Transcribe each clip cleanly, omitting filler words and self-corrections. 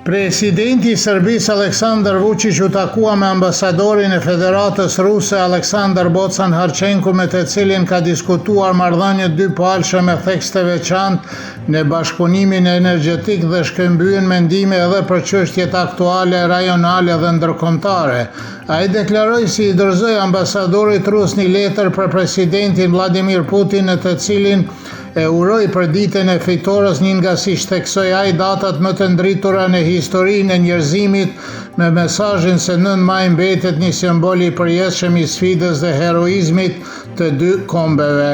Presidenti i Serbisë Aleksandar Vučić u takua me ambasadorin e Federatës Ruse Aleksandar Bocan Harçenko, me të cilin ka diskutuar marrëdhënie dypalëshe me theks të veçantë në bashkëpunimin energjetik dhe shkëmbyen mendime edhe për çështjet aktuale, rajonale dhe ndërkombëtare. Ai deklaroi se i dorëzoi ambasadorit rus një letër për presidentin Vladimir Putin, në të cilin e uroi për ditën e fitores, një nga, si theksoi ai, datat më të ndritura në historinë e njerëzimit, me mesazhin se 9 maj mbetet një simbol i përjetshëm i sfidës dhe heroizmit të dy kombeve.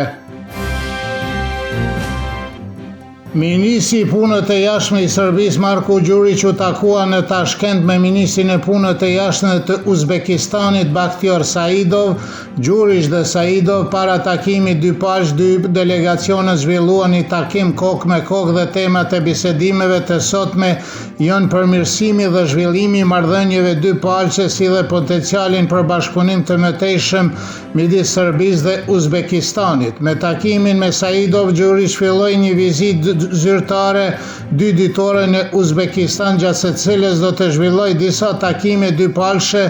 Ministri i Punëve të Jashtme i Serbisë Marko Đurić u takua në Tashkent me ministrin e Punëve të Jashtme të Uzbekistanit Bakhtior Saidov. Đurić dhe Saidov para takimit dypalësh, dy delegacionet zhvilluan një takim kokë me kokë dhe temat e bisedimeve të sotme janë përmirësimi dhe zhvillimi i marrëdhënieve dypalëse, si dhe potencialin për bashkëpunim të mëtejshëm midis Serbisë dhe Uzbekistanit. Me takimin me Saidov, Đurić filloi një vizitë zyrtare 2 ditore në Uzbekistan, gjatë së cilës do të zhvilloj disa takime dypalëshe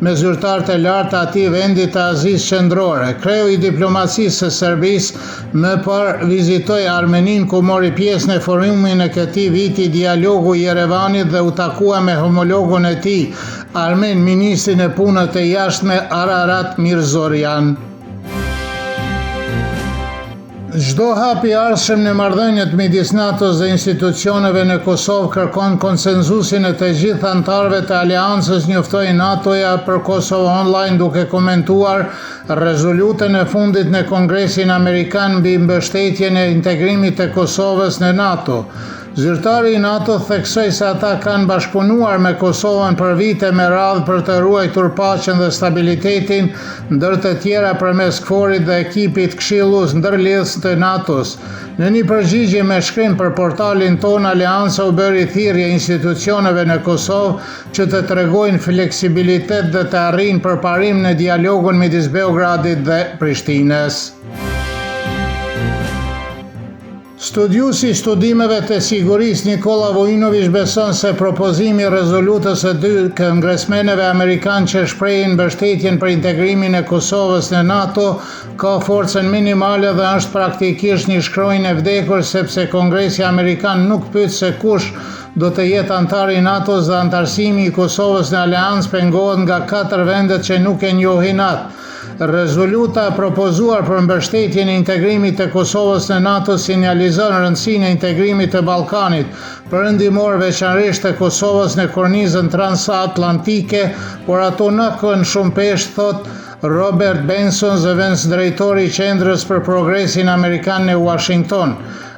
me zyrtarë të lartë të atij vendi të Azisë Qendrore. Kreu i diplomacisë së Serbisë më parë vizitoi Armeninë, ku mori pjesë në forumin e këtij viti dialogu i Yerevanit dhe u takua me homologun e tij armen, ministrin e Punëve të Jashtme Ararat Mirzoyan. Çdo hap i ardhshëm në marrëdhëniet midis NATO-s dhe institucioneve në Kosovë kërkon konsenzusin e të gjithë anëtarëve të aleancës, njoftoi NATO-ja për Kosovë Online, duke komentuar rezolutën e fundit në Kongresin Amerikan mbi mbështetjen e integrimit të Kosovës në NATO. Zyrtari i NATO theksoi se ata kanë bashkëpunuar me Kosovën për vite me radhë për të ruajtur paqen dhe stabilitetin, ndër të tjera përmes KFOR-it dhe ekipit Këshillus ndërlidhës të NATO-s. Në një përgjigje me shkrim për portalin ton, Aleanca u bëri thirrje institucioneve në Kosovë që të tregojnë fleksibilitet dhe të arrijnë përparim në dialogun midis Beogradit dhe Prishtinës. Studiusi i studimeve të sigurisë Nikola Vojinović beson se propozimi i rezolutës së 2 kongresmenëve amerikanë që shprehin mbështetjen për integrimin e Kosovës në NATO ka forcën minimale dhe është praktikisht një shkronjë e vdekur, sepse Kongresi Amerikan nuk pyet se kush do të jetë antar i NATO-s dhe antarësimi i Kosovës në aleancë pengohet nga 4 vendet që nuk e njohin atë. Rezoluta e propozuar për mbështetjen e integrimit të Kosovës në NATO sinjalizon rëndësinë e integrimit të Ballkanit perëndimor, veçanërisht të Kosovës në kornizën transatlantike, por ato nuk kanë shumë peshë, thot Robert Benson, zëvendës drejtori i Qendrës për Progresin Amerikan në Washington.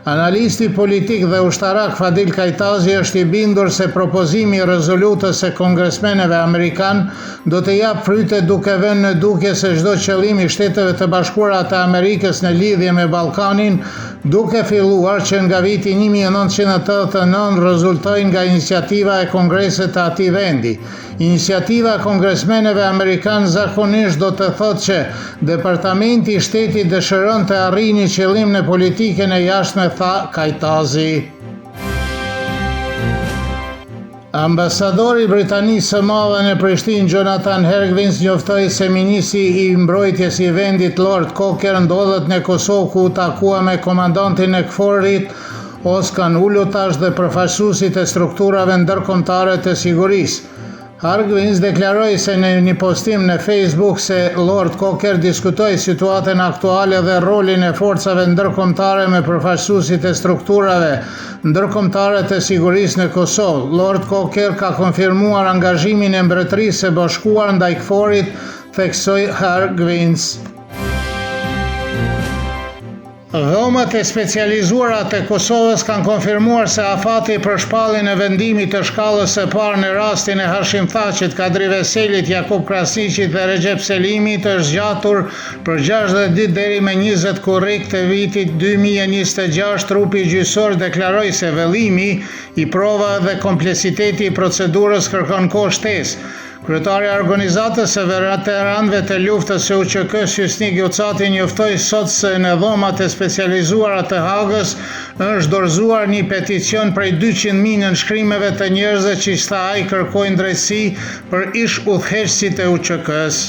Analisti politik dhe ushtarak Fadil Kajtazi është i bindur se propozimi i rezolutës së kongresmenëve amerikan do të japë fryte, duke vënë në dukje se çdo qëllim i Shteteve të Bashkuara të Amerikës në lidhje me Ballkanin, duke filluar që nga viti 1989, rezultoi nga iniciativa e Kongresit të atij vendi. Iniciativa e kongresmenëve amerikanë zakonisht do të thotë që Departamenti i Shtetit dëshiron të arrijë një qëllim në politikën e jashtme, tha Kajtazi. Ambasadori i Britanisë së Madhe në Prishtinë, Jonathan Hergvins, njoftoi se ministri i mbrojtjes i vendit Lord Cocker ndodhet në Kosovë, ku u takua me komandantin e KFOR-it Oskan Ulutash dhe përfaqësuesit e strukturave ndërkombëtare të sigurisë. Hergvins deklaroi se në një postim në Facebook se Lord Cocker diskutoi situatën aktuale dhe rolin e forcave ndërkombëtare me përfaqësuesit e strukturave ndërkombëtare të sigurisë në Kosovë. Lord Cocker ka konfirmuar angazhimin e Mbretërisë së Bashkuar ndaj KFOR-it, theksoi Hergvins. Dhomat e specializuara të Kosovës kanë konfirmuar se afati për shpalljen e vendimit të shkallës së parë në rastin e Hashim Thaqit, Kadri Veselit, Jakub Krasniqit dhe Recep Selimit është zgjatur për 60 ditë deri me 20 korrik të vitit 2026. Trupi gjyqësor deklaroi se vëllimi i provave dhe kompleksiteti i procedurës kërkon kohë shtesë. Kryetari i Organizatës së Veteranëve të Luftës së UÇK Syesnik Gjocati njoftoi sot se në dhomat e specializuara të Hagës është dorëzuar një peticion prej 200.000 nënshkrimeve të njerëzve që sa ai kërkojnë drejtësi për ish udhëheqësit e UÇK-s.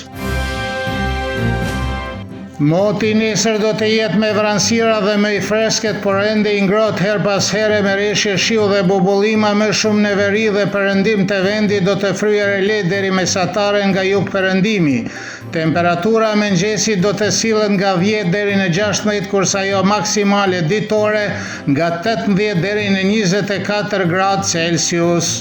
Moti nesër do të jetë me vranësira dhe më i freskët, por ende i ngrohtë her pas here me reshje shiu dhe bubullima. Më shumë në veri dhe perëndim të vendit do të fryerë lehtë deri mesatare nga jugperëndimi. Temperatura e mëngjesit do të sillet nga 10 deri në 16, kurse ajo maksimale ditore nga 18 deri në 24 gradë Celsius.